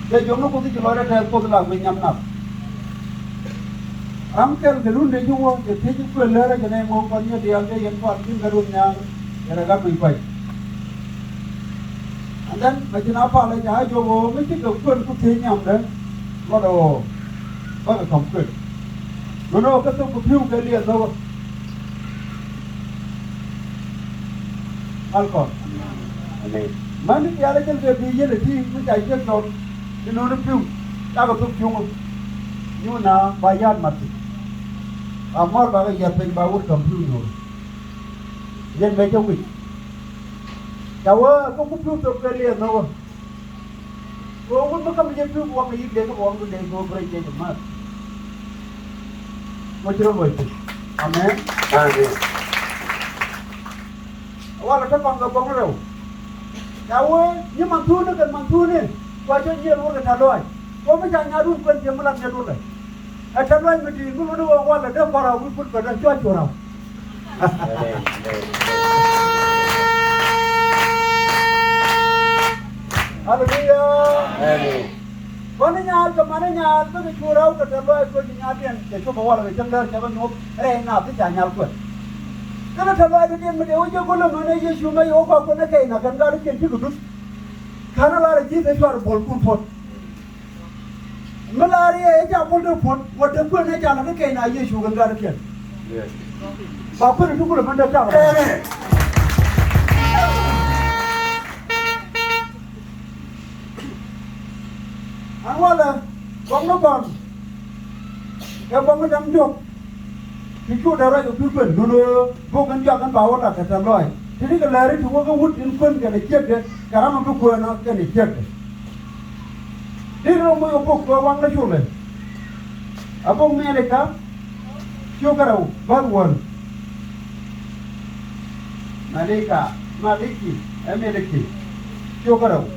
để chúng nó có thể nói ra tôi là mình nhắm nằm am kel ke lunde juwo ke teji ko lera ke ne mo ko ni dia ke yen ko tin garun nya era ga mi pai and then ma jina pa le ja jo wo mi ti ko ku te nyam de lo do ba ka kom ku no ka to ku piu ke lia do alcohol man ti ala ke bi ye le ti mi ja ke do ni no piu ta ko to piu ni na ba yan ma amor baga yapeng bawur computer yen me jawi jawa ko ku to kali no ko ko kam je tu ko yi de ko on de go break de ma mo jiro mo ti amen amen wala ta pang ga bong rew jawa ni man tu ne kan man tu ne ko je ye lo ga ta loy ko me ja nya ru ko je mala ne do le Atalai mesti guru dua wala dah para wiput pada cuaca orang. Haleluya. Mana nyal ke mana nyal tu curau ke terlalu ikut nyadian. Jadi bawa lagi cendera jangan nyop. Rena tu jangan nyal kuat. Kalau terlalu dia mesti ujung gula mana Yesus mai oka kau nak kena kan garu kenti kudus. Karena lari kita suara bolpun pot. Malaria aja boleh pun, wadah pun aja nak kena Yesus kan garu kenti. Bapa itu gula mana jangan. Anwala, bang nopang, ya bang macam jok. Picu darah itu pun, dulu bukan jangan bawa tak kata loy. Jadi kalau hari tu gua wud infun kena cek deh, karena mampu gua nak kena cek deh. Di rumah aku gua wang nak cule. Abang mereka, syukurau, baruan. Maliki, Ameriki, syukurau.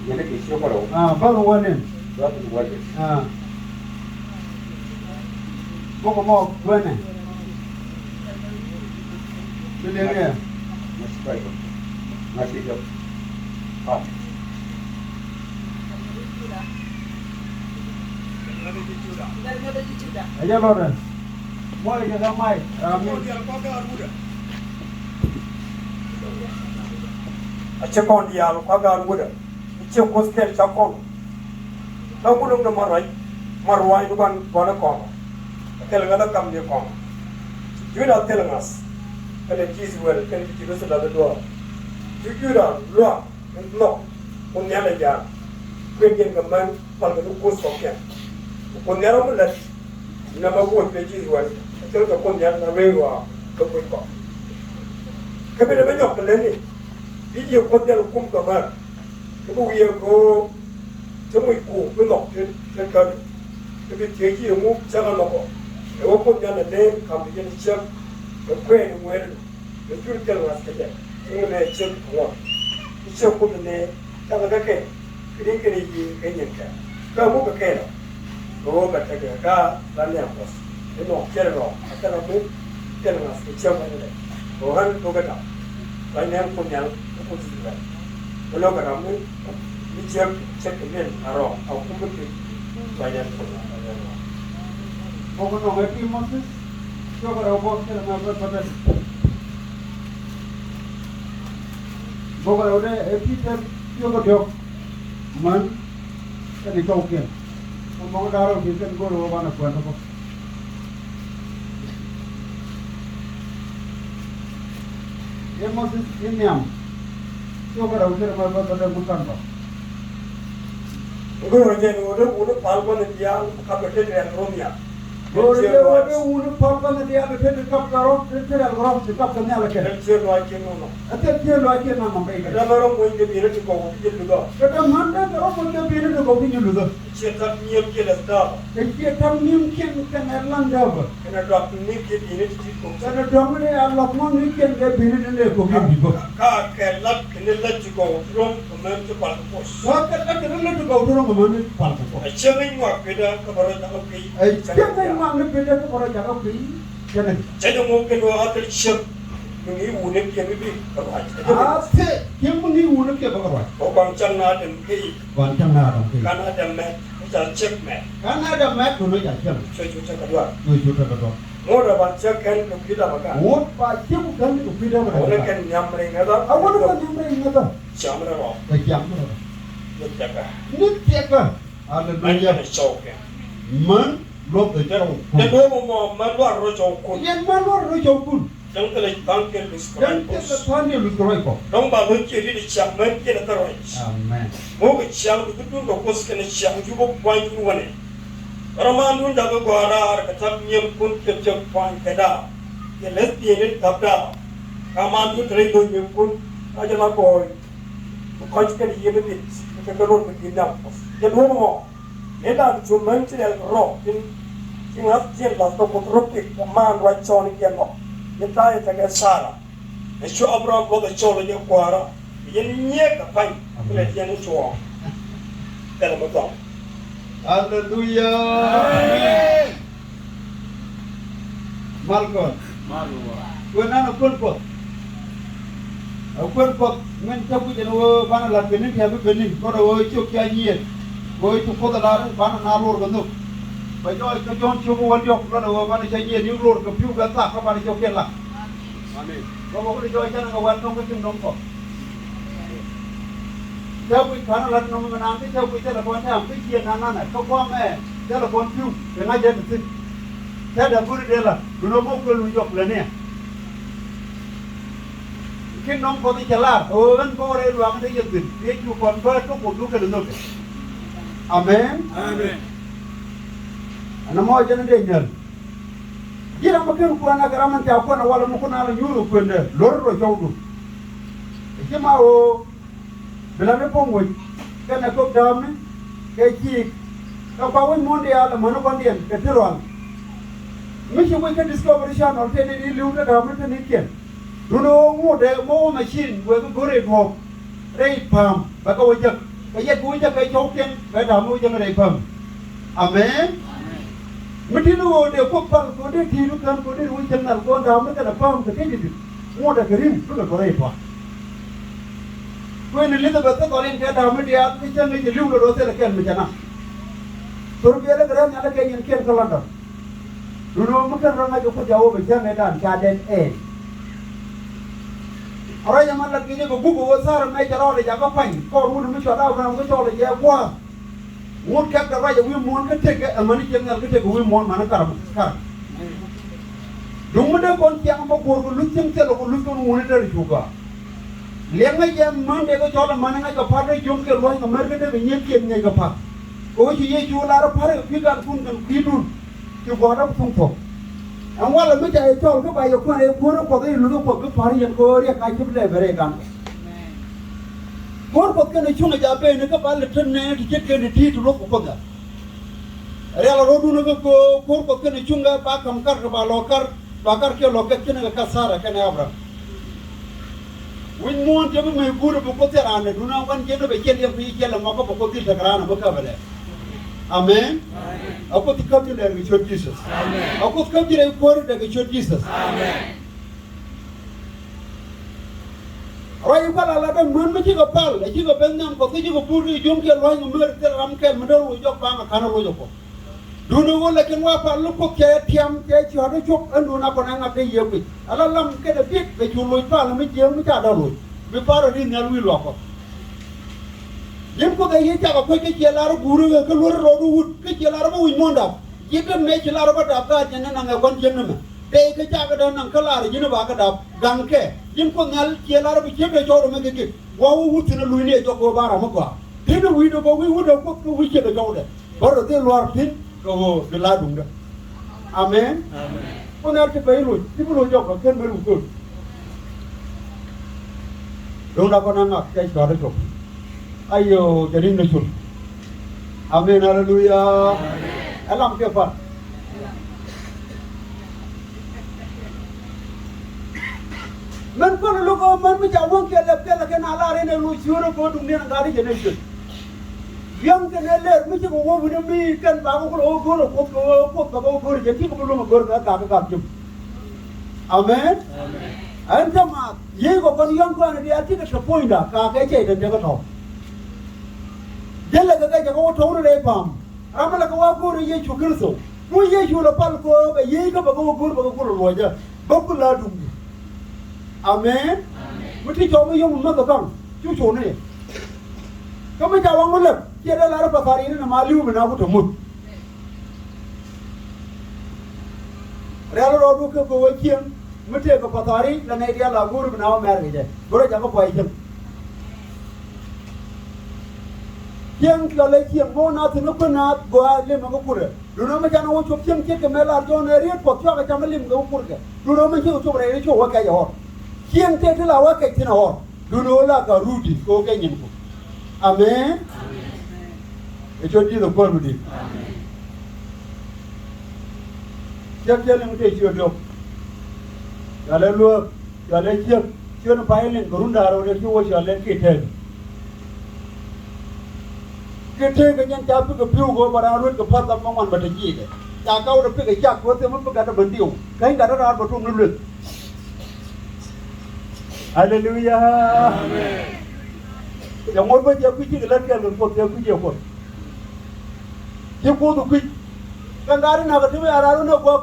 Maliki, syukurau. Baruanin. Baruanin. Bukan mau mana? Bila ni? Masih baik. Masih jauh. Ah. Aja Loren. Mau jaga mai. Acha kon dia lo kagar muda. Acha koskel sakon. Tahu belum nama rai. Marwai tu kan kona kon. Telangana kam dia kon. Jual telangas. Kalau cheese well, kalau kita sudah ada dua. Jujurlah, luar, no. Punya lagi. Kuncian keman, paling itu kos kokian. Punya orang muda. Nama buat cheese well. Kalau kau punya nama rewa, kau punya. Kami dah banyak kali ni. Video punya lukum kamar. Kau dia kau, cuma ikut, menok, kan. Tapi tiada yang jangan nak. Ewa pun jangan ada kami jadi cek, berkuah muel, berjual mas kerja, ini cek kuat, cek pun ni jangan kakek, kini ini kan, kamu kakek lah, kamu kakek kah, lani apa, ini okey lah, akan aku cek mas kerja mana ni, orang tu kata, lani yang punya, aku juga, kalau kamu ni cek ni arah, aku mungkin banyak punya. Bukan orang itu Moses, siapa orang bos yang mengajar pada. Bukan orang itu siapa dia, man, kan itu okey. Orang darah kita guru orang nak buat apa? Ini Moses ini am, siapa orang yang mengajar pada bukan apa? Guru jadi udah palpon dia, kabetet yang romia. Dia udah palpon dia betul kap karo, betul karo kap kena lagi. Kecil lagi mana? Kecil lagi nama mereka. Ada orang pun dia biar tu kau dia juga. Kita mana orang pun dia biar tu kau dia juga. Cetak niat kita dah. Kita mungkin kena langgar. Kena dok ni kita ini tu. Kena dok ni Allah pun mungkin dia biar ni kau juga. Kak kelak kena lek juga. Rom kemen tu palsu pos. Kau kena lek juga orang kemen palsu pos. Cewek ni wak beda kebaran tak okey. Cewek ni wak beda kebaran tak okey. Jadi mungkin dua hati siap. ni wune ke mi bi roi ate kem ni wuna ke bagarwa o bang chan na dem ke wan chang na dong ke kana dem me ja check me kana da mat ko no ja chang choi chu cha ka dwa yo chu ta do mo da ban check kan ko kida baka wo pa kem kan ko pida ba wala kan nyam re nga da a wona ko ni mai ngata cham ra ro ta jam no yo cha ka ni te ka man hallelujah ya chau ke man lo te jaro de no mo man wa ro chau ko yen man lo ro chau kun jang ka le bang ke lu dan ke ka tan ni lu roi ko dong ba lo ke ri cham man ke na roi amen mo ke cham du du ko ko ke na cham ju ko kwan ju wane Raman dun da ko ara ka tam nyem kun ke che kwan ke da ye les ti ni tab da kaman du tre do nyem kun a ja la ko ko ke ni ye bi ke ko ro bi da ye mo mo ne da ju man ti el ro tin ngap ti la to ko ro ke man wa chon ke no ye ta ye ta ke sara ne chu abram ko da chon ye ko ara ye nye ka pai le ye ni chu ka mo to hallelujah amen malkon ko nana kon ko men tabu de no bana la benin ya benin ko do chu kya niye ko chu ko da la bana na lor gando ba jo ko jon chu ko wal jo ko do bana cha niye ni lor ko piu ga ta ka bana jo ke la amen ko ko jo cha na wan no ko tim dom ko tabu kana la no ma na ke tabu te la bon ta ke ki na na ko ko me te la bon piu ke na je te ta da buri de la no mo ko lu jo la ne kin nong ko ti chala o gan ko re lu ang te ye tin ye chu kon ba to ko du ke no ke amen ana mo je ne de nyal gira ma ken ko na garaman ta ko na wala mo ko na la nyuru ko ne lor ro jawdu ke ma o bila me pongo ke na ko dam ke ki ka ba won mondial ma no kon dien ke tiron mi shi ko ke discovery channel te ni lu da dam te ni ken duno mo de mo machine we ko gore do rei pam ba ka wajak ka yet wajak ka choken ba da mo jang rei pam amen mitino de ko pal ko de tiru kan ko de wajak nal ko da mo ka da pam ka ke di mo da gerin ko da rei pam ko ni le da ko rin ke da mo dia ki chan ni lu do se la ken mi jana tur ge le gran ala ke yin ken ko landa duno mo kan ranga ko jawo be jang dan ka den e Orang yang malah kini buku besar mai cara le jaga pai ko ru mi cha da ram ko cho le ya kwa ngut ka da ra ya wi mon ka te ga amani jengal ka te wi mon mana kar dung de kon tiang mo ko lu tim te lo lu ko woni da juga lenga ya man de ko cho la mana nga ka pa de jom ke lo nga mer ka de nyen ke ngai ka pa ko ji ye ju la ra pa re fi ga kun kan ki dun ki bo da fung fo ang wala mi ja e chol ko ba yo ko re ko ro ko de lu ko ko pari yan ko re ka ki le bere kan ko ko ke ne chung ja be ne ka ba le ten ne ti ke ne ti tu lo ko ga re la ro du ne ko ko ke ne chung ga ba kam kar ba lo kar ba kar ke lo ke ne ka sara ke ne abra win mon je me bu ro ko te ran ne du na wan je no be ke le fi ke la ma ko ko ti ta ran ba ka ba le amen aku tikam ni dari Church Jesus amen aku tikam ni dari kor dari Church Jesus amen rai pala la ben mon mi ko pal ji ko ben nam ko ji ko puri jom ke lo ngam mer te ram ke me do jok ba ma kana lo joko du no wala ken wa pal lu ko ke tiam ke chi hado chok andu na ko na ke yewi ala lam ke de bit be chu lo pa la mi je mi ta da lo bi paro ni ngal wi lo ko yem ko ye ta ko ke jelaro guru ke lor ro wut ke jelaro bo monda yedem me jelaro ba da ka jenne na ngon jenne me de ke ta ga dan nan kala ri ba ka da gang ke yem ko ngal jelaro bi jebe joro me ke wa wut na lu ne jo ko bara mo ko tin wi do bo wi wut ko ko wi ke da jode baro de lor tin ko de la dung da amen ko na ke pe lu ti bu lo jo ko ken me lu ko do na ko na na ke jo da jo ayo jadi nasul amin haleluya alam ke apa man ko lu ko man mi jawon ke la ke na la re ne lu juro ko dum ne ngari je ne je yang ke ne le mi ko wo bu mi kan ba ko ko ko ba ko je ti ko lu ma gor ka jum amen anh chăm mà ye có con young con đi ăn cái point đó cả cái chơi đến cái thầu giờ là cái có thầu nó đẹp lắm ama là cái cô rồi ye chú kêu số cô ye chú là pal cô ye cái bà cô rồi giờ bà cô là đúng amen mất đi cho mấy ông nó được không chú này cái mấy cháu ông nó kia là làm bà phải nó mà lưu mình nào cũng thủng một rồi rồi cái cô ấy kia mất đi cái bà phải là này dia là guru mình nào mẹ cái gì rồi chẳng có quay chân kieng kale kieng mo na thinu kuna goa le ma ko duno ma jana wo chop kieng ke me la jo ne riet po cho ka chama lim ko purke duno ma chi chop re cho wa ka ya ho kieng te la wa ka tina ho duno la ka rudi ko ke nyin ko amen e cho di do ko rudi amen ya le mute chi do ya le lo ya le kieng chi no pa le gurunda ro le chi wo cha le ki te cái thế cái nhân cha cái phiêu của bà ra luôn cái phát tâm mong muốn bật gì đấy cha câu được cái chắc của tôi mới cái vấn điều cái đó ra một trung lực hallelujah amen yang muốn bây giờ quý vị lên cái lần một giờ quý vị một chứ cô tụi quý cái đó nào cái thứ mà ra nó qua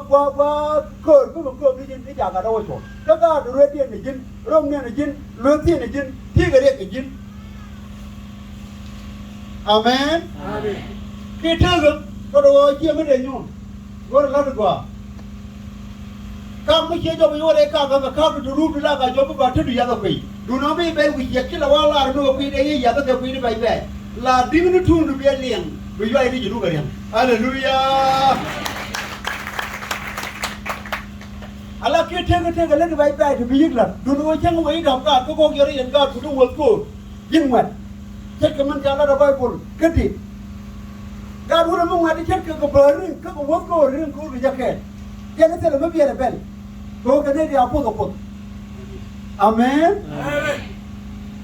cờ cái gì cái chả cả đâu rồi cái đó được tiền này chín rong này chín lươn tiền này chín thì cái đấy cái chín amen amen cái thứ đó rồi kia mới để nhung rồi là được quoi các mấy chế cho bây giờ đấy các cái rút ra cái cho bây giờ thứ gì đó quỳ đúng không bây giờ quỳ cái là qua là nó quỳ đấy giờ cái quỳ này bây là đi mình thu được bien liền bây giờ đi chịu cái liền hallelujah ala cái thứ lên bây giờ thì bây giờ là đúng không chẳng mấy đọc cả cái con kia đi ăn cả tụi nó quật cô nhưng mà chết cái mình trả lời bài bổn cái gì đã đủ rồi mà đi chết cái bờ rừng cái vớt cô rừng cô bị giặc cái cái này là mới biết là bên cô cái này đi học cô amen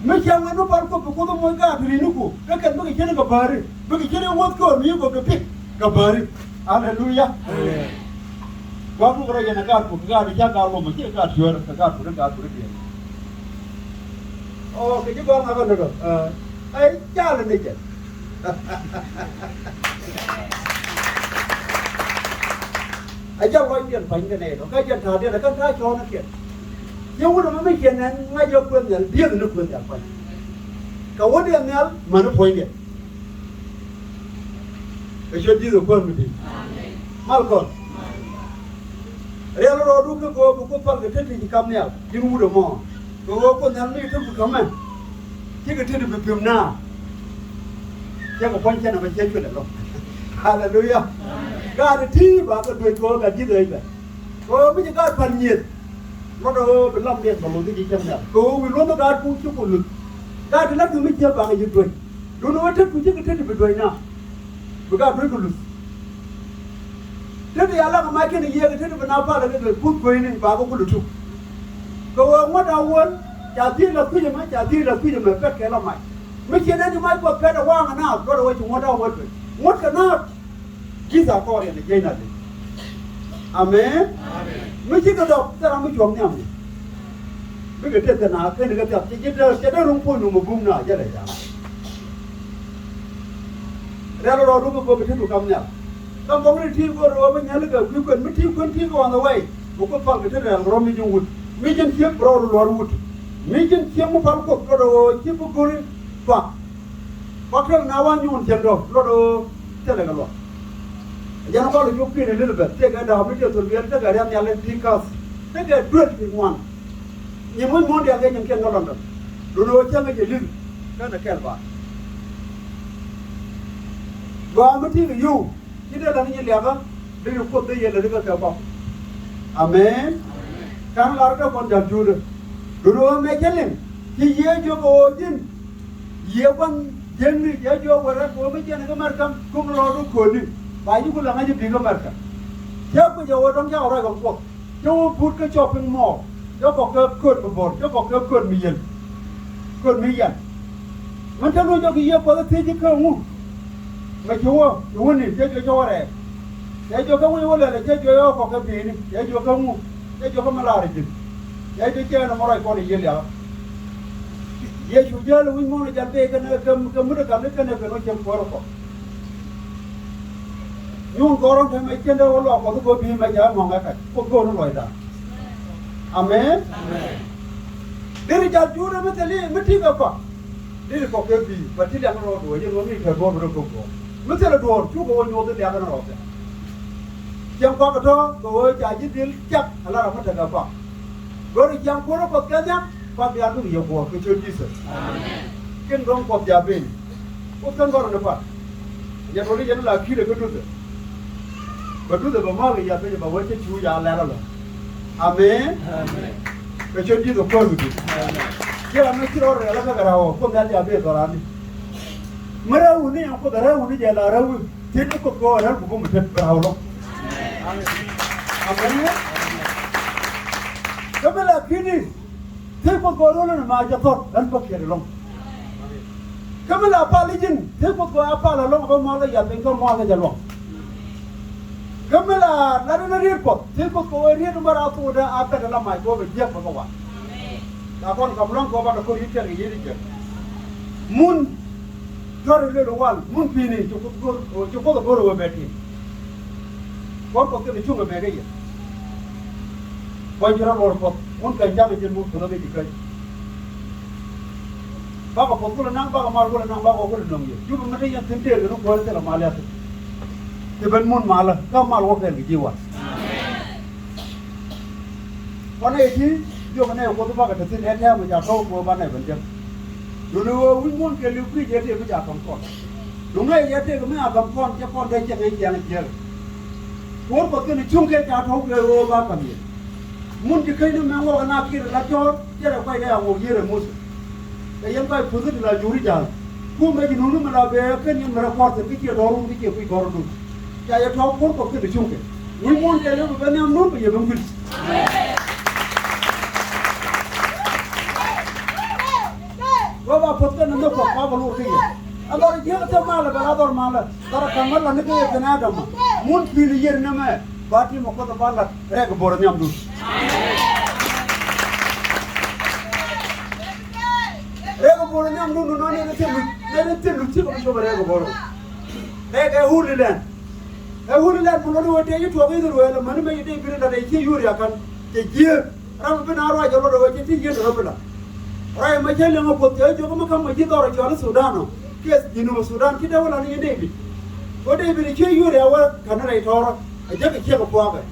mấy chàng nó bảo cô tôi muốn cả thì nó cô cái cái chết cái bờ rừng cái chết cái vớt cô nhiều cô cái bờ rừng hallelujah quá cô cái này cả cô cái đi chắc cả luôn mà chỉ cả chừa cả chừa đi cái gì con nào được ấy cha là này chứ ấy cha coi tiền phanh cái này nó cái chuyện thà đi là cái cho nó kiện nhưng mà mấy chuyện này ngay cho quên tiền biết nó quên tiền phanh cái vấn đề này mà nó phơi điện cái chuyện gì rồi quên mình đi mal con real rồi đúng cái cô phăng cái thế thì cầm nhau nhưng mà được mà cô nhận mấy thứ của mình cái thứ được bị na cái một quan trọng là mình chơi chuyện đó hallelujah God thi và cái đuôi cô là gì đấy vậy cô bây giờ God phần nhiệt nó đâu bị lâm điện vào một cái gì trong đó cô vì luôn nó God cũng chúc cô lực God thì lát nữa mới chơi vào cái gì đuôi đúng nó thích cũng chứ cái thích bị đuôi na vì God đuôi cô lực thế thì Allah cái cái này cái thích bị nào phải là cái phút quay này vào cô lực chúc cô mất đâu quên chả tin là quý gì mà phép cái là mày mấy chuyện đấy thì mai qua phép là quang nào có đâu chúng đâu mất cái nào chỉ sao coi này cái này amen mấy chuyện cái đó ta làm mấy chuyện nhau mấy cái chuyện nào cái này cái đó rung phun rung bung nào chứ này ra rồi rung có bị thứ cầm nhau cầm bóng đi thi qua rồi mấy nhà lực cái quyền mấy thi qua on the way một cái phần cái thứ này rồi mình dùng mấy chuyện tiếp rồi rồi mấy chuyện tiếp một phần có rồi tiếp một cái và cái nào anh dùng tiền rồi thế là cái lo giờ nó có được chụp cái này lên bật cái đầu mấy cái tuần biến cái đem nhà lên đi cao cái tuyệt thì ngoan nhưng mỗi món đều cái những cái nó làm được rồi chẳng cái gì linh cái là cái gì và mấy thứ cái yêu cái đó là những gì đó để được cốt đây là cái cái bao amen càng làm cái conจัดchú được rồi mấy cái linh thì giờ cho cô tin giờ con dân đi giờ cho cô ra cô mấy cái này cái mặt cam cũng lo được cô đi bài như cô làm cái gì bị cái mặt cam theo bây giờ trong cái ở đây còn cô cho phút cái shopping mall cho có cái cơn bột cho có cái cơn mì yên mình thấy nó cho cái gì có cái gì không ngu mà chúa này cho này để cho cái ngu là để cho có cái gì này để cho không ngu để cho cái mà là gì ya de ke na morai ko ni yele ye ju jalo wi mo na jambe ka na kam mu ka ne ka ne no kem ko yung koron ta mai kenda wala ko ko bi ma ja mo nga ka ko no loida amen diri ja jure meteli meti ga pa diri ko ke bi pati la no do ye no mi ka go ro ko metela do chu ko nyo de ya na ro te jam ko to ko ja ji dil chak ala ra mata ga pa go ri jam ko ro ko ka jam pa bi adu ye ko ke chu jesus amen ken rom ko ja bin ko kan go ro pa ya ro ri je la ki re ko tu but do the Bamali Yabe, but what you are level. Amen. But you did the call with it. Yeah, I'm not sure I love her. Put that Yabe around. Mara Uni and put the Rauni Yala, take a go and help him with Paolo. Amen. Kamala Kiddy, take a go on and Maja thought, and book it along. Kamala Paligin, take a go up along the Mala Yabe, come on along. Kamala, not in a report. Take a go here, Maratu, after the Lama, go with Jeff Pagawa. Upon come long over the Korean Yerik. Moon, very little one, Moon Pini to go the Boro of Betty. What was the Chunga Maria? Why you are for one can damage and move to the Vitical. Baba Pokula Namba, Margot and Namba over the Numi. You will make a tempter, no quarter of Malia. The Moon Mala, come on, walk and give us. 180, you can have what about the thin head with our whole woman ever. You know, we won't get you free yet with our comfort. You may yet take a man of comfort, Japan, they can get what was going to chunk it out of the road back on you? Moon decayed and walk and up here like your, get a quite there over here and Muslim. The young guy put it like Jurijan, who made you know about the opinion report the picture or room if we go to. I talk work of the chunk. We won't tell you when I'm not you don't Baba put them in the Papa here. About give the Mala, but other Mala, Tarakamala, and the day of an Adam. Won't be the year in a man, but him of the Bala, Regaboraniam do. Regaboraniam do not anything to tip over Regaboro. Like a holy land. A holy land will not take you to a either way, the money may take it that they see you, I can take year. I'm been out right over the years of Robina. Right, my children of Potter, you come with your Sudan. Yes, you know, Sudan, Kita will only David. What David, you are Canada or a jacket check of water.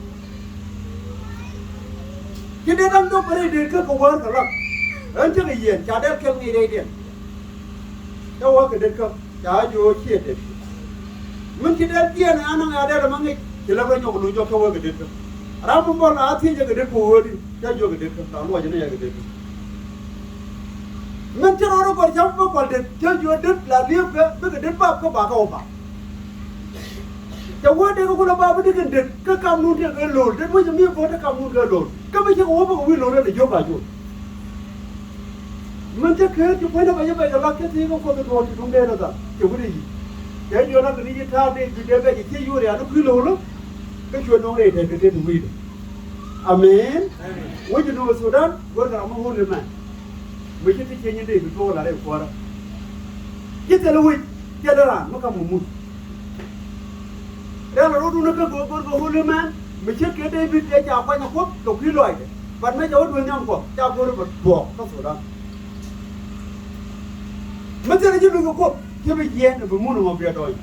You didn't know very they cook a work a lot. Until a year, Chadel killed me radiant. The work did cook, charge you cheated. When you did see an animal added among it, you love your Lujo work at it. Ramon, I think you did for word, tell you did come, what you did. Mention all about young people that tell you a dip, la live, but a dip up go back over. The word they go about it did, come moon and load, that was a mere water come moon load. Come here over, we loaded the job I do. Mention care to point out by the lucky thing for the door to come there. You would eat. Then you're not going to eat hard, you never get you are a kilo, but you are not ready to get weed. Amen. What you know, Sudan, what I'm a holy man. We can take any day before I have water. Get away, get around, look at Mumu. There are no holy man, we check a day with a job on a hook, to kill like it. But my old one young book, I'll go to walk, that's what I'm. But then you look up, give me the end of the moon of your toy.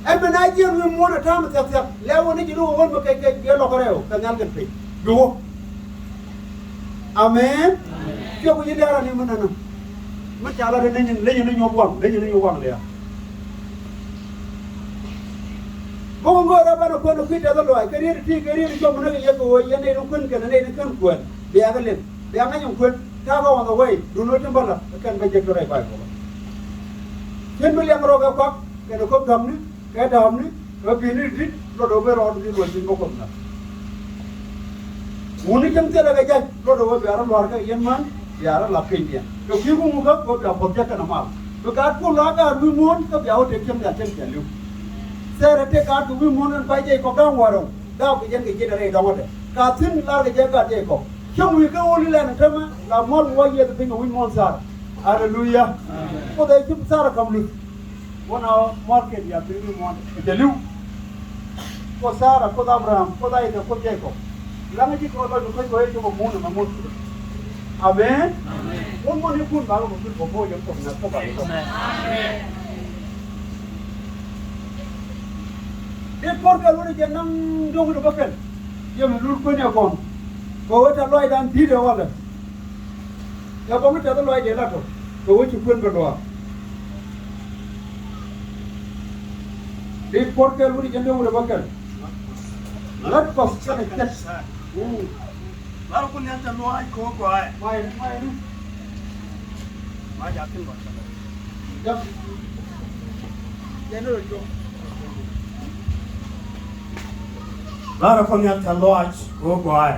And when I give you more time, it's up, let one you know what we can get yellow, and I'll get paid. Go. Amen. Kau punya darah ni mana nak? Macam ada lenyap nyuang dia. Kau ngor apa nak kau kita tu loh. Kerja jom mana yang kau yang ni rukun kan, ni kan kuat. Dia akan lem. Dia akan yang kuat. Kau on the way. Dulu tu bala. Kan baca tu raih baik. Jen beli yang roga pak. Kan kau dam ni, kau pilih dit. Lalu beron di luar sini kau nak. Muni jam tiada kerja. Lalu beron luar ke Yemen. Biar lah pinjam. Kalau kita muka, kau dah kerja kan amal. Kalau kau laga rumon, kau biar orang cem dah cem jalu. Saya rasa kau rumon dan bayi kau dah warung, dah kerja dari dawat. katin la ke jaga de ko kyong wi ka woni len tama la mol waye de pinga wi mol sar hallelujah ko de kim sar kam lu wana market ya pinga mon de lu ko sara ko abraham ko dai ko jeko la ngi ko ba ko e ko mo na mo amen won mo ni kun ba ko ko mo yo ko na ko ba ko amen de por ka woni je nang dongu do bakel yem lul ko ne kon ko wata loy dan ti de wala ya ko mi ta loy de la to ko wuci kun ba do de por ka woni je dongu do bakel lat ko sa ne tet lalu kun yang terluai ko ko ai mai ma ja tin ba ya ya no jo lalu kun yang terluai ko ko ai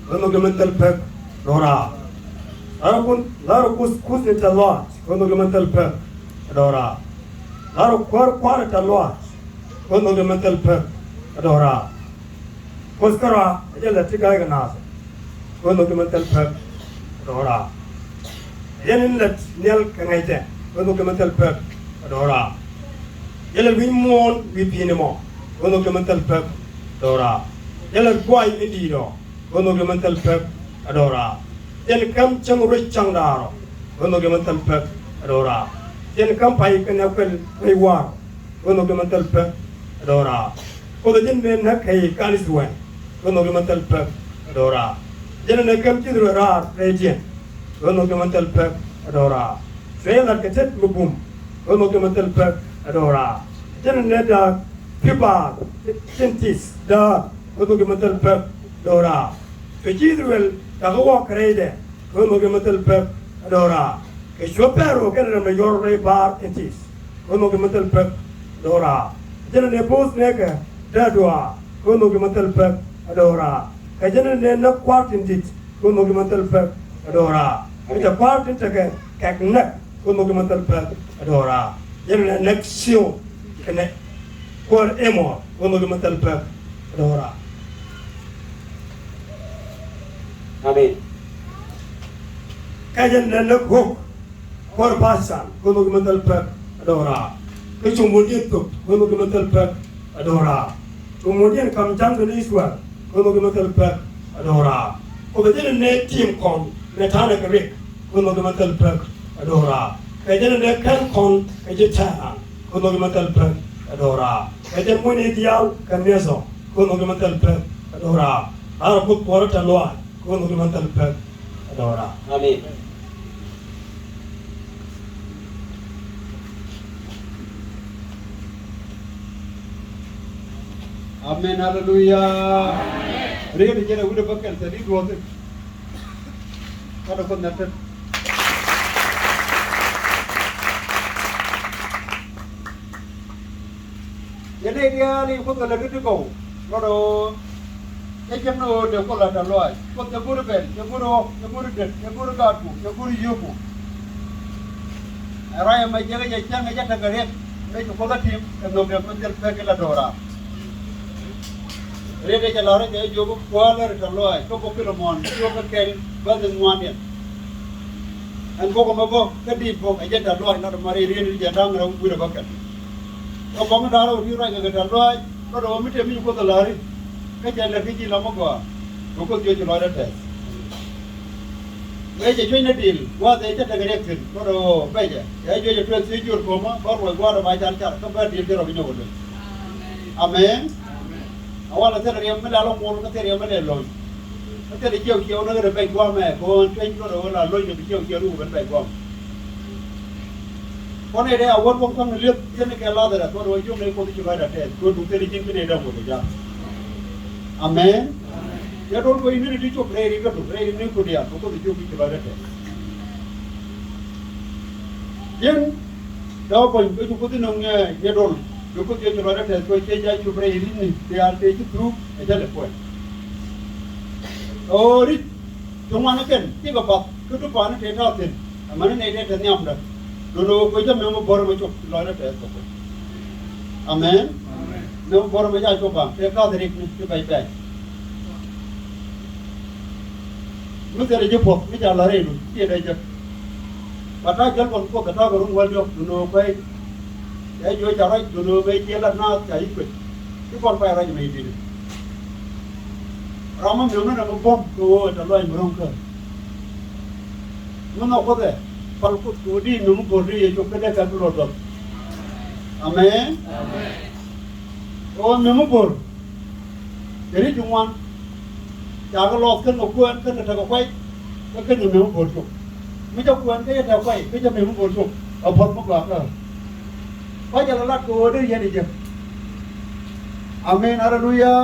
kono gemental pek dora lalu kus ni terluai kono gemental pek dora lalu kwar terluai kono gemental pek dora kuskara jela tikai ganas kono gemental pek dora yenin let nel kangaite kono gemental pek dora yele wimon wipinemo kono gemental pek dora yele kwai indido kono gemental pek dora yele kam changro changdaro kono gemental pek dora yele kam pai kana pel war kono gemental pek dora ko de men nakai kaniswan kono gemental pek dora jena ne kam tidro rar region kono gemental pek dora fela ketet lubum kono gemental pek dora jena ne da pipa sentis da kono gemental pek dora fejidrel da go krede kono gemental pek dora ke chopero ke na mayor re bar sentis kono gemental pek dora jena ne bos ne ka da doa kono gemental pek dora kajana ne na quartin dit ko no gemental pek adora ita quartin take kakna ko no gemental pek adora yana nexion kene ko emo ko no gemental pek adora Amin. kajana ne ko ko pasan ko no gemental pek adora ke chumudiet ko no gemental pek adora chumudiet kam jang ni iswa kono gemental pek adora ko bedene ne team kon ne tane ke rek kono gemental pek adora bedene ne kan kon ke jeta kono gemental pek adora bedene mo ne dial kamezo kono gemental pek adora ara ko porta loa kono gemental pek adora Amin. amen hallelujah read jena udah bakal tadi dua tu kada kon natat jadi dia ni ko kala gitu ko loro ejem no de ko la daloi ko de buru ben de buru gatu de buru yuku raya mai jaga jang aja tagaret me ko da tim no de ko del pekela dora rede jalore je jogo kwaler daloi ko ko pilomon ko ko kel baden moanien an ko ko mago kadi ko aja daloi na mari rede jadang ra buru bakal ko bang daro ri ra ga daloi ko do mi te mi ko dalari ke jalla fiji lamo ko ko jo jo lore te beje jo na dil wa de ta daga rektin ko do beje ya jo jo twen si jur ko ma bor wa gwa ma jar jar ko ba dil dero binyo ko amen awala tere yam la lo mo ko tere yam le lo tere kiyo kiyo na ga be gwa me ko twen ko do la lo jo kiyo kiyo ru ben be gwa ko ne de awon ko kan le tene ke la dara ko do jo ne ko ti ba da te ko du tere jin ne da ko ja amen ya don ko ini di chop re ri ga du re ni ko dia ko di chop ki ba da te yen da ko ko ko ti no nge ya don ko ti ba da te ko che ja chop re ri ni te ar te ti tru e ja le ko ori to mana ken ti ga ba ko to pa na te ta tin amane ne te nyam da do ko ja me mo bor mo chop la da te ko amen no bor me ja chop ba te ka de ri ni te bai bai มึงจะได้จะพวกไม่จะอะไรหนูที่ได้จะปัจจัยเจ้าคนพวกกระทากรุ่งวันเดียวดูโนไปไอ้ย้อยจะไรดูโนไปเจ้าละน่าใจขึ้นที่คนไปอะไรจะไม่ดีเราไม่มีเงินเราบ่มตัวจะลอยมือลงกันมึงเอาก็ได้ฟังพูดตัวดีนุ่มบุรีจุกได้กันตลอดอเมนโอ้นุ่มบุรีเดี๋ยวนี้จุงวันจากก็หลอกขึ้นกับกวนขึ้นกับตะกุยก็ขึ้นอยู่นุ่มบุรีจุกไม่เจ้ากวนก็จะตะกุยก็จะนุ่มบุรีจุกเอาพอดมากกว่าก็เพราะจะละตัวได้ยังไงจ๊ะอเมนฮาเลลูยา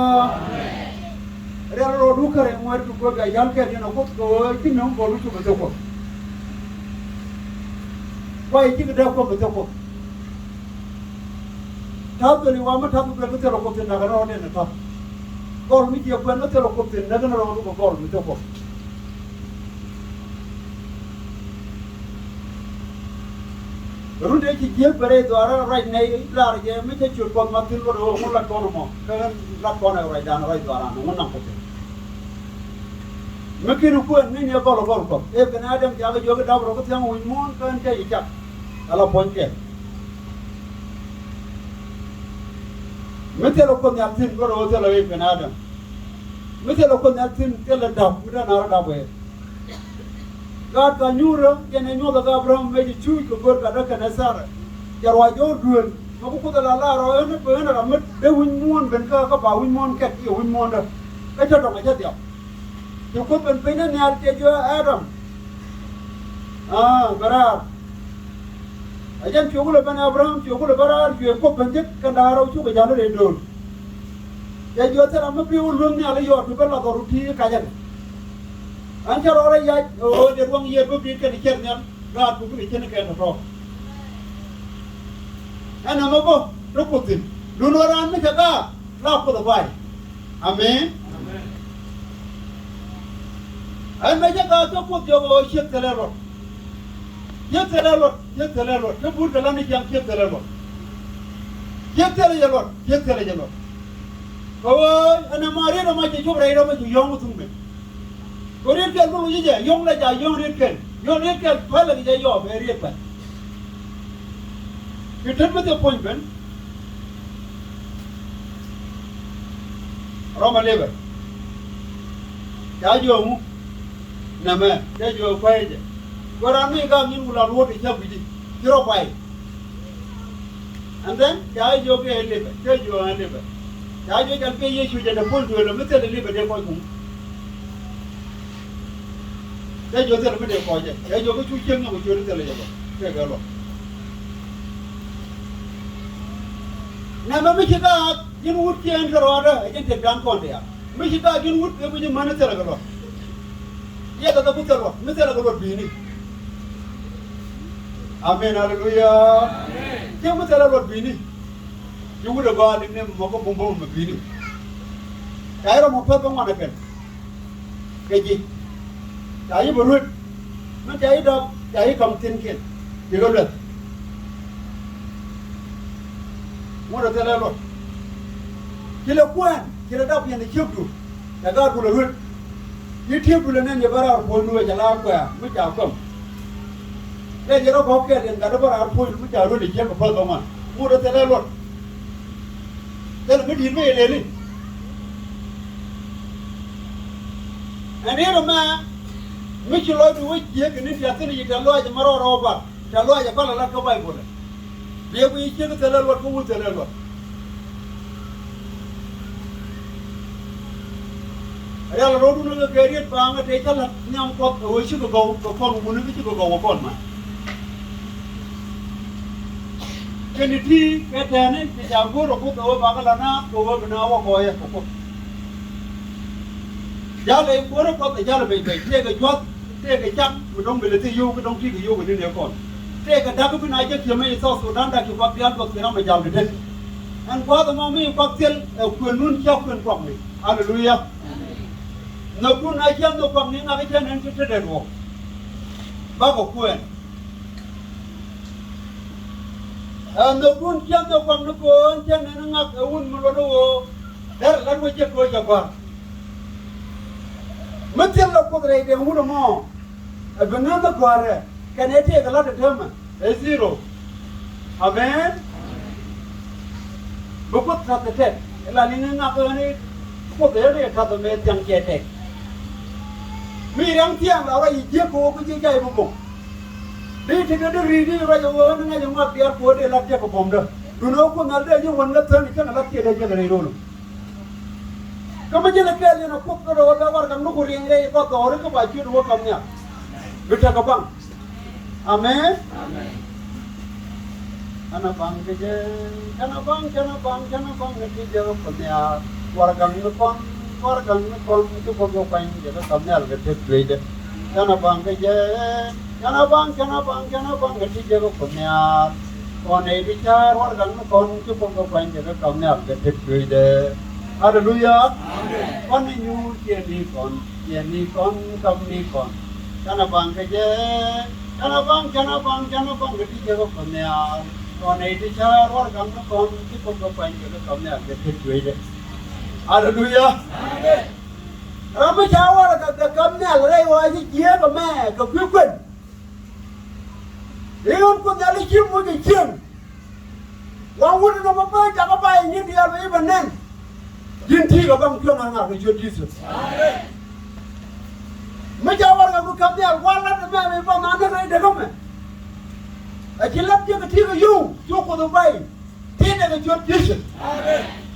เรื่องเราดูกันเมื่อทุกคนก็ยังแค่ยังเอาพวกตัวที่นุ่มบุรีจุกมาตะกุยว่าอีกที่ก็เดิมก็ไม่ต้องท้าวตัวนี้ว่ามันท้าวตัวนี้ก็จะรบกวนนักเราเนี่ยนะครับก่อนไม่เกี่ยวกันก็จะรบกวนนักเราก็ก่อนไม่ต้องรุ่นเด็กที่เกี่ยวไปเลยตัวอะไรในลาร์เยไม่ใช่จุดก่อนมาถึงก็รู้มันละก่อนมั้งก็ละก่อนอะไรด้านอะไรตัวนั้นมันนั่งกันเมื่อกี้รู้กันนี่เนี่ยก็ละก่อนก็เอ๊ะกันอาจจะจะก็โยกดาวเราก็ยังวิ่งมันกันใจอีกจับalla ponte metelo ko nyaltin ko ro telo e penada metelo ko nyaltin telo dab mira na dab e god ka nyuro yene nyoga ga abraham meji chui ko gor ka da kana sara jarwa jor duel ko ko da la ro ne pe na met de win mon ben ka ba win mon ket yo win mon da ka to ma ja dio yo ko ben pe na nyal te jo adam bara ajan chukule bani Abraham chukule barar jual ko banjek kandara chukule jalan redor. Ya jual terang mempi ulung ni ala yor tu bela koruti kajan. Ancar orang ya oh dia ruang ye mempi kan ikernya gad buku ikernya kan roh. Ana mabo ruputin. Lunoran ni jaga lapu dapai. Amin. Amin. Ana jaga tu pun jauh siap terlewat. Ye terelot, ne bur dalam ni jam ye terelot. Ye terelot. Oh, ana mari na ma je chobra ira ma yong tumbe. Ko ri kel lu je yong la ja yong ri kel phala je yo be ri pa. You turn with the appointment. Roma lever. Ya jo mu. Na ma, ya jo pai je. Orang ni kan ni mula luar dia biji, kira pai. And then jai jo ke elebe, jai jo elebe. Jai jo kan ke Yesu jadi pun tu elebe, mesti elebe dia kau kum. Jai jo elebe dia kau je, jai jo ke cuci ni kau curi elebe je, ke kalau. Nama mesti kat jen wud kian kerana, jen terjang kau dia. Mesti kat jen wud dia punya mana terlalu kalau. Ia kata betul lah, mesti terlalu kalau bini. Amen, hallelujah. Dia mesti ada buat bini. Yang udah gak ini mau kau bumbung bini. Kaya orang mau pergi mana kan? Kaji. Kaya berut. Nanti kaya dah kaya kamtin kan. Dia kau lihat. Mau dah terlalu. Kila kuan, kila dah punya ni cium tu. Jaga tu lerut. Dia cium tu lenen dia barar pun dua jalan kuah. Macam apa? Dia jero kau ke dia ada barar pun macam lerut dia cium apa kaman. Mau dah terlalu. Terlalu di mana ni? Ani ramai. Mesti lalu tu dia kini dia tu ni jalan aja marah roba. Jalan aja kalau nak kau baik boleh. Dia punya cium terlalu kau terlalu. Ayah lalu dulu kerja pangat dia lah nyampak awalnya juga kau mungkin juga kau kau mah. Keniti kerja ni jago rokok kau bagalana kau benawa kau ya kau. Jalan kau rokok jalan baik-baik. Dia kejual, dia kejam, bedong beli tu yo, bedong ti yo beli dia kau. Dia kedagu pun aja cuma itu sudan dah kita biar kau kena menjauh dia. And kau tu mau mi kau tel kau nun siap kau ni. Hallelujah. Nakun aja no kau ni nak kerja nanti terdekat. Bagus kau. Nakun siap no kau nakun siap nak un melulu. Dah lalu je kau jaga. Mungkin lo kudrai dia mula mau. Benar tak kuara. Kan itu adalah terma. Zero. Amen. Bukut satu tet. Lalu ni nak ni kudrai dia kata met yang ketek. Mirang tiang lah orang ijek ko ko jai bukuk. Dia tidak ada ridi orang yang orang yang mak biar ko dia lak dia ko bom dah. Dunia ko nalda je wanda tan kan lak dia je dari dulu. Kamu je lek dia nak kok kalau ada orang nak kuring dia ko tahu ke baju dua kamnya. Betul ke bang? Amen. Anak bang je, anak bang nanti jawab kamnya. Wargang ni kon itu kau pain je tu kamnya alga terus je. Anak bang je, anak bang nanti jawab kamnya. Kon ini bicara wargang ni kon itu kau pain je tu kamnya alga terus je. Haleluya. Kon ini jadi kon kam ni kon. Kana bang je, kana bang gedi jago kamnya. Kon ini bicara wargang ni kon itu kau pain je tu kamnya alga terus je. Haleluya. Ramai jawab kat kamnya lari wajib dia ke mana ke kuken. Ion ko nyali kim mo ke kim. Wang wud no apa jaga pai ni dia be benen. Jinti ka bang kyo na ke Jesus. Amen. Me jawab ka kamnya wala de me ba na de de ko me. Akilat je ke ti ko yu ko do bai. Ti de ke Jesus. Amen.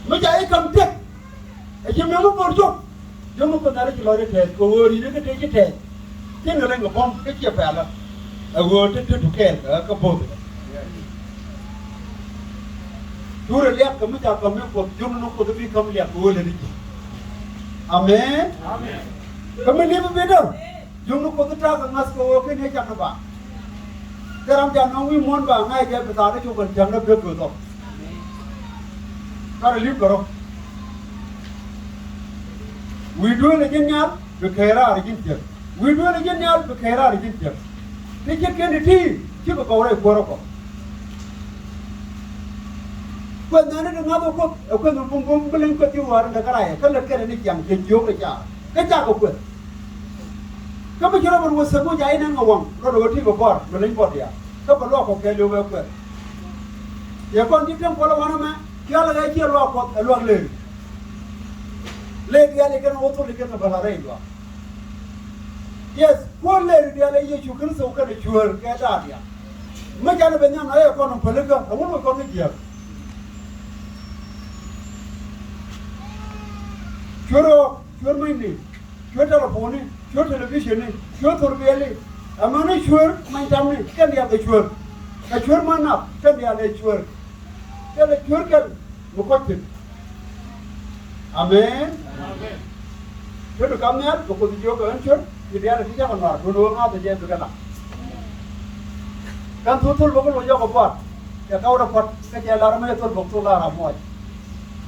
Macam ikan tek, macam mana borjok, jangan pun ada celana tek, kau ini ke tek tek, jangan orang ngomong kecil pala, aku tek tek ke bot. Dulu lihat kami cakap kami kau jangan nak kau tapi kami lihat kau lagi. Amen. Amen. Kami ni berbeza, jangan kau tu cakap ngas kau ke ni cakap apa. Sekarang jangan kau mohon bang, ayah dia bertanya cuma jangan berdoa. Kalau lihat karo, video lagi nyal, berkera lagi nyal, video lagi nyal, berkera lagi nyal. Ni cakap ni ti, cakap kau orang korok. Kau nana dengar tu kau numpung beleng kau tiup orang dah keraya, kalau kerana ni yang jauh kerja, kerja kau. Kau berjalan berbuat semua jaya nang awang, kau dah ti kau bor, beleng bor dia. Kau perlu kau kerja luar kau. Ya kau ni kan kalau mana mah. क्या लगा कि अल्लाह ले दिया लेकिन वो तो लेकिन बना रही हुआ यस कौन ले दिया ले ये शुक्र से होकर चुहर क्या डाल दिया मैं जाने बंदा ना ये कौन फलेगा हम लोग कौन नहीं किया चुहर में नहीं चुहर टेलीफोन नहीं चुहर टेलीविजन नहीं चुहर थोड़ी ले हमारे चुहर मैं जाने क्या दिया ले चुहर माना क्या दिया ले Chuhar Kalau curkan, bukan. Amen. Amen. Kalau kami ada, bukan dia kan cur, dia ada siapa nak, dulu orang ada jadi berkata. Kan tutul bukan lo jaga buat, ya kau dapat kerja laram itu betul laram muat.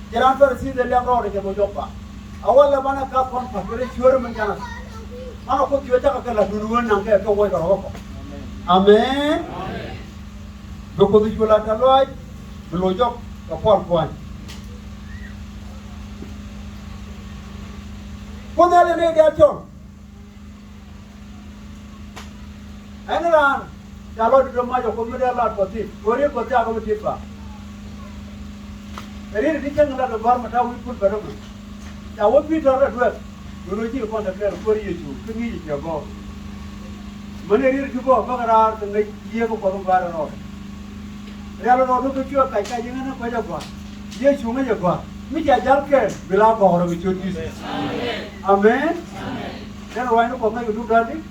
Jangan tersi dari yang orang yang lo jaga. Awal mana kau pun pakai cur menjana. Mana kau jual jaga kalau duluan nangke kau boleh kalau. Amen. Amen. Bukan jual kalau Belojok ke puan. Pun ada ni dia cong. Enaran, kalau di rumah jauh kau mesti alat pasti. Korea pasti aku mesti apa. Jadi di sana ada bar macam itu baru. Jauh pergi orang dua. Dulu je kau nak kerja Korea itu, kengi je kau. Mana dia juga, bagai orang dia kau kau baru orang. Kalau orang tu cuci apa, jangan nak baca kuat. Dia cuma je kuat. Mesti ajar ke bila kau orang cuci. Amen. Dan orang itu kau nak duduk dah ni,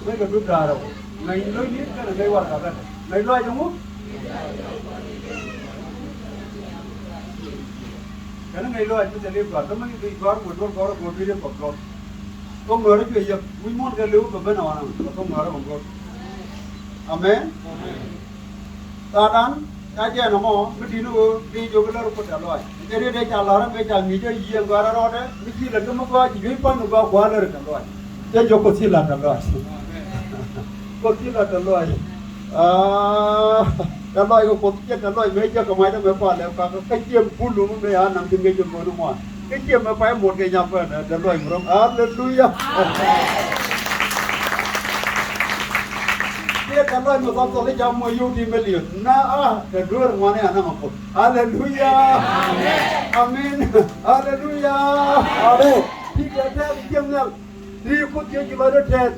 mereka duduk dah orang. Ngai loi ni kan ngai war kan. Ngai loi jamu. Karena ngai loi itu jadi kuat. Tapi itu kuat, kuat dia kuat. Kau mesti cuci. Wimon kalau beban orang, kau mesti orang. Amen. Tadan, kajian nama, mesti di juga lalu pada loy. Jadi dia jalan macam ni je, yang gara roda, mesti lagi macam jadi pun juga gua lalu pada loy. Dia joko sila pada loy. Kau sila pada loy. Kalau itu kau cakap kalau meja kemana mereka ada, kalau kecil bulu mereka nanti meja mana. cái chuyện mà phải một cái nhập vào nó loài một ông hallelujah dia kan loài một ông tôi jam mau di million na the dua mana ana mampu hallelujah amen hallelujah amen dia dah diam nak dia ikut dia di luar tet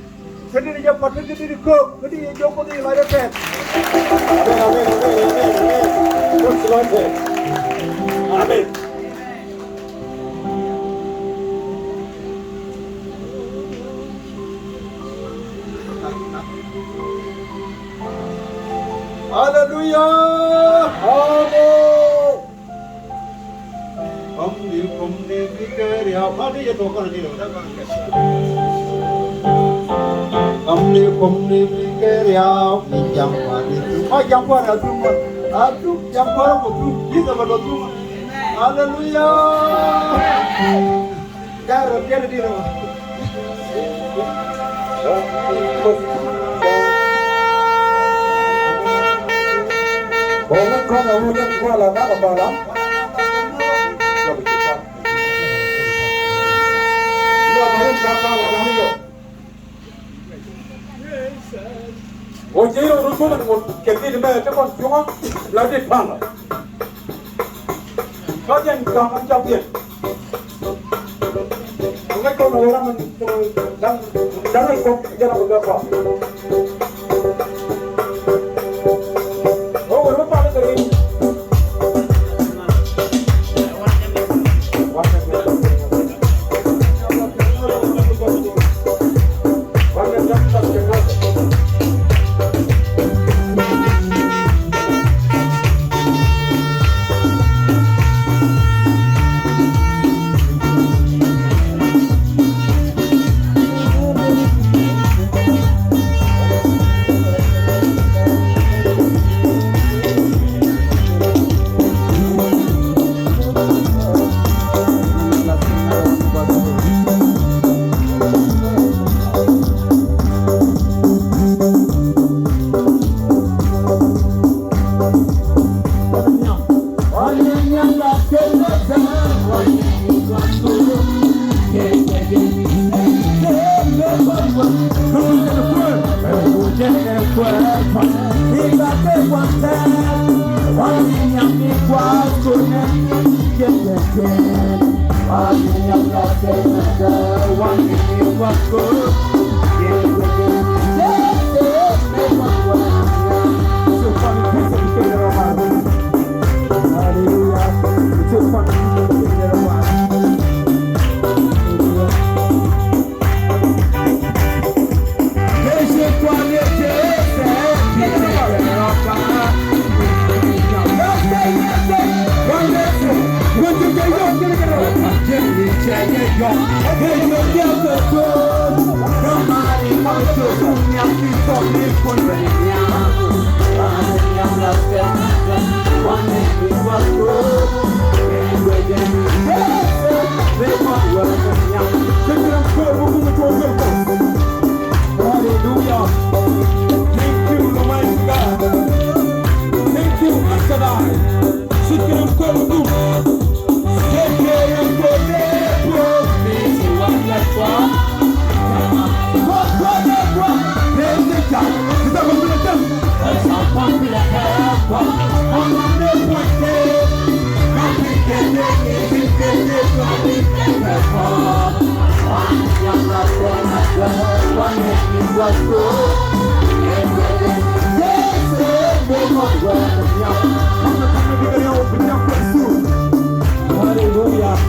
sendiri dia patut dia kok dia jauh di luar tet amen terus lagi amen hallelujah amen हमने भी कर या माने ये तो कर दिलो ना हमने भी कर या pinjam माने tu jam pada tu aku jam pada tu kita pada tu hallelujah cara dia dilo Kalau kau nak ujian kuala nak apa lah? Ia baru berapa lama ni? Ujian urusan dengan kerja di mana cepat cuma lagi panah. Kau yang kamu cakap. Kau nak orang dan kau jangan berapa. Hallelujah.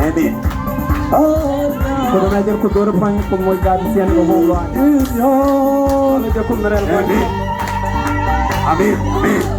Amin. Corona jer ko dor pan ko mo gaadi sen ko ho wa. Amin. Amin. Amin.